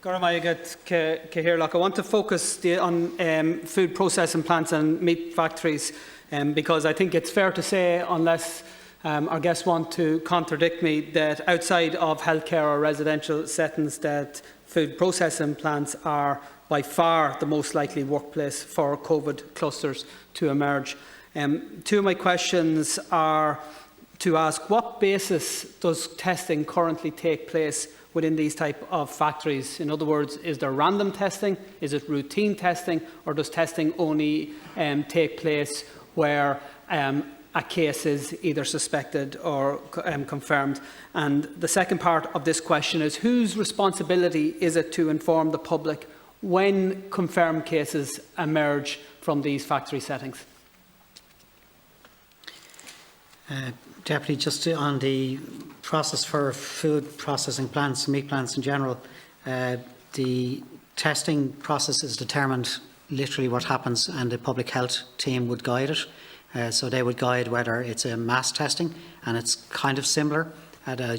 I want to focus on food processing plants and meat factories because I think it's fair to say, unless our guests want to contradict me, that outside of healthcare or residential settings, that food processing plants are by far the most likely workplace for COVID clusters to emerge. Two of my questions are to ask, what basis does testing currently take place within these type of factories? In other words, is there random testing, is it routine testing, or does testing only take place where a case is either suspected or confirmed? And the second part of this question is, whose responsibility is it to inform the public when confirmed cases emerge from these factory settings? Deputy, just on the process for food processing plants, meat plants in general, the testing process is determined literally what happens, and the public health team would guide it. So they would guide whether it's a mass testing, and it's kind of similar,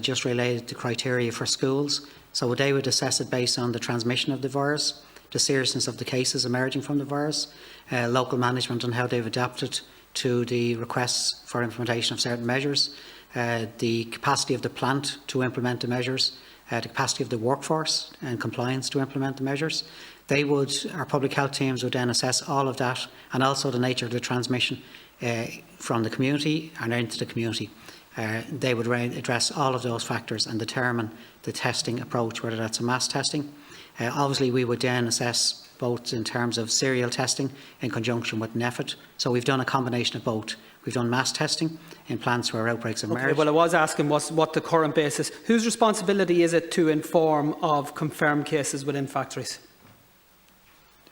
just related to criteria for schools. So they would assess it based on the transmission of the virus, the seriousness of the cases emerging from the virus, local management and how they've adapted to the requests for implementation of certain measures, the capacity of the plant to implement the measures, the capacity of the workforce and compliance to implement the measures. Our public health teams would then assess all of that, and also the nature of the transmission from the community and into the community. They would address all of those factors and determine the testing approach, whether that's a mass testing. Obviously, we would then assess both in terms of serial testing in conjunction with NPHET. So we've done a combination of both. We've done mass testing in plants where outbreaks emerge. Okay, well, I was asking what the current basis. Whose responsibility is it to inform of confirmed cases within factories?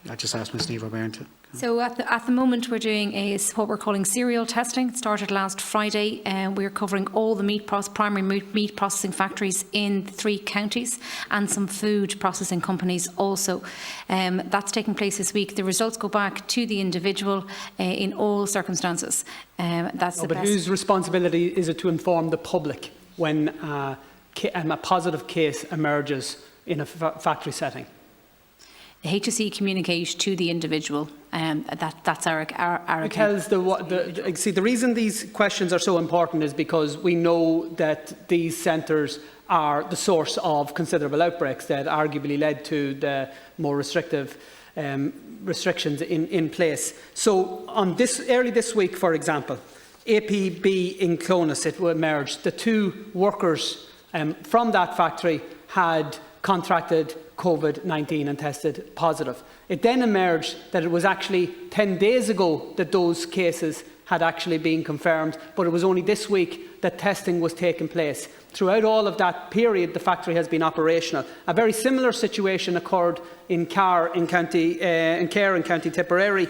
I just asked Ms Niamh O'Byrne to. So at the moment we're doing what we're calling serial testing. It started last Friday, and we're covering all the primary meat processing factories in 3 counties and some food processing companies also. That's taking place this week. The results go back to the individual in all circumstances. But whose responsibility is it to inform the public when a positive case emerges in a factory setting? The HSE communicate to the individual. That's our because the reason these questions are so important is because we know that these centres are the source of considerable outbreaks that arguably led to the more restrictive restrictions in place. So on early this week, for example, APB in Clones, it emerged the 2 workers from that factory had contracted COVID-19 and tested positive. It then emerged that it was actually 10 days ago that those cases had actually been confirmed, but it was only this week that testing was taking place. Throughout all of that period, the factory has been operational. A very similar situation occurred in Cahir in County Tipperary,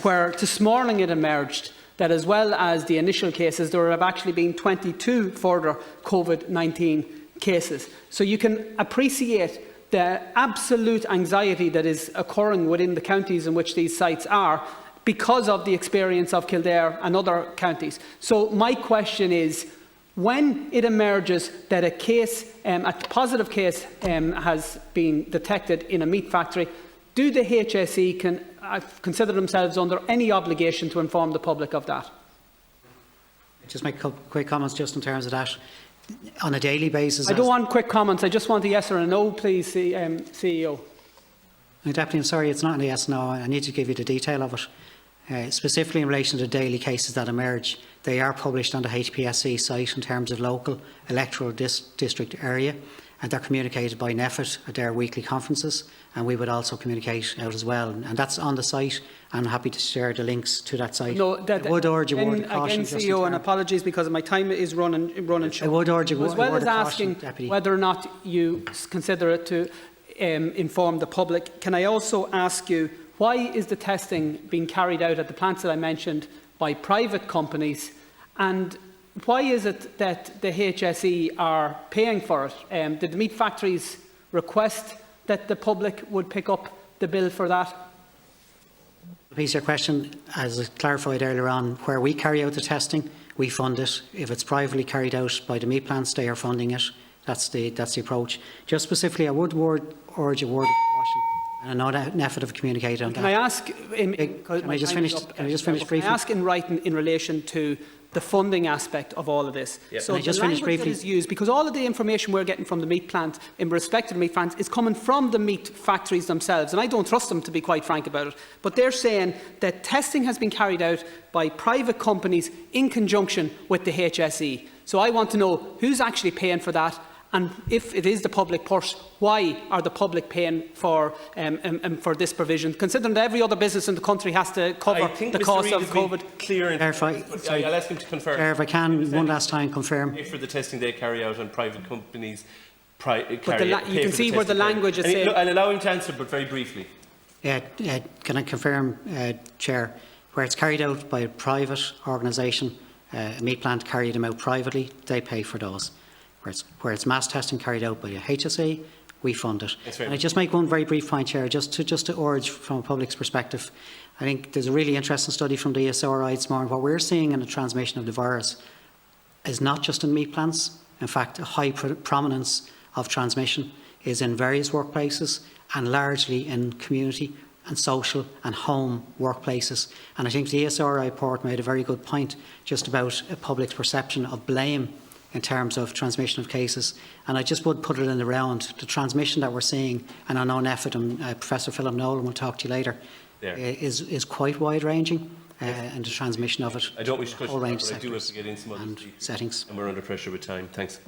where this morning it emerged that as well as the initial cases, there have actually been 22 further COVID-19 cases. So you can appreciate the absolute anxiety that is occurring within the counties in which these sites are because of the experience of Kildare and other counties. So my question is, when it emerges that a positive case has been detected in a meat factory, do the HSE consider themselves under any obligation to inform the public of that? Just make a couple quick comments just in terms of that. On a daily basis. I don't want quick comments. I just want a yes or a no, please, CEO. Deputy, I'm sorry, it's not a yes or no. I need to give you the detail of it. Specifically in relation to daily cases that emerge, they are published on the HPSC site in terms of local electoral district area, and they're communicated by NPHET at their weekly conferences, and we would also communicate out as well. And that's on the site. I'm happy to share the links to that site. No, I would urge a word of caution. Again, CEO, and apologies because my time is running short. I would urge a word of caution, as well as asking Deputy. whether or not you consider it to inform the public, can I also ask you, why is the testing being carried out at the plants that I mentioned by private companies, and why is it that the HSE are paying for it? Did the meat factories request that the public would pick up the bill for that? Please, your question, as I clarified earlier on, where we carry out the testing, we fund it. If it's privately carried out by the meat plants, they are funding it. That's the approach. Just specifically, I would urge a word of caution, and I know that an effort of communicating on Can I that. ask, Can I just finish briefly? Can I ask in writing in relation to the funding aspect of all of this? Yep. So Can I just the finish language that briefly? is used, because all of the information we're getting from the meat plant in respect to the meat plants is coming from the meat factories themselves, and I don't trust them, to be quite frank about it. But they're saying that testing has been carried out by private companies in conjunction with the HSE. So I want to know who's actually paying for that, and if it is the public purse, why are the public paying for this provision, considering that every other business in the country has to cover the cost of COVID? I'll ask him to confirm. Chair, if I can, one last time confirm. For the testing they carry out on private companies, you can see where the language is saying. I'll allow him to answer, but very briefly. Can I confirm, Chair, where it's carried out by a private organisation, a meat plant carried them out privately, they pay for those. Where it's mass testing carried out by a HSE, we fund it. And I just make one very brief point, Chair, just to urge from a public's perspective. I think there's a really interesting study from the ESRI this morning. What we're seeing in the transmission of the virus is not just in meat plants. In fact, a high prominence of transmission is in various workplaces and largely in community and social and home workplaces. And I think the ESRI report made a very good point just about a public's perception of blame in terms of transmission of cases. And I just would put it in the round. The transmission that we're seeing, and I know NEFIT and Professor Philip Nolan will talk to you later, is quite wide-ranging, and the transmission of it. I don't wish to whole range but I do have sectors to get in some other and settings. And we're under pressure with time. Thanks.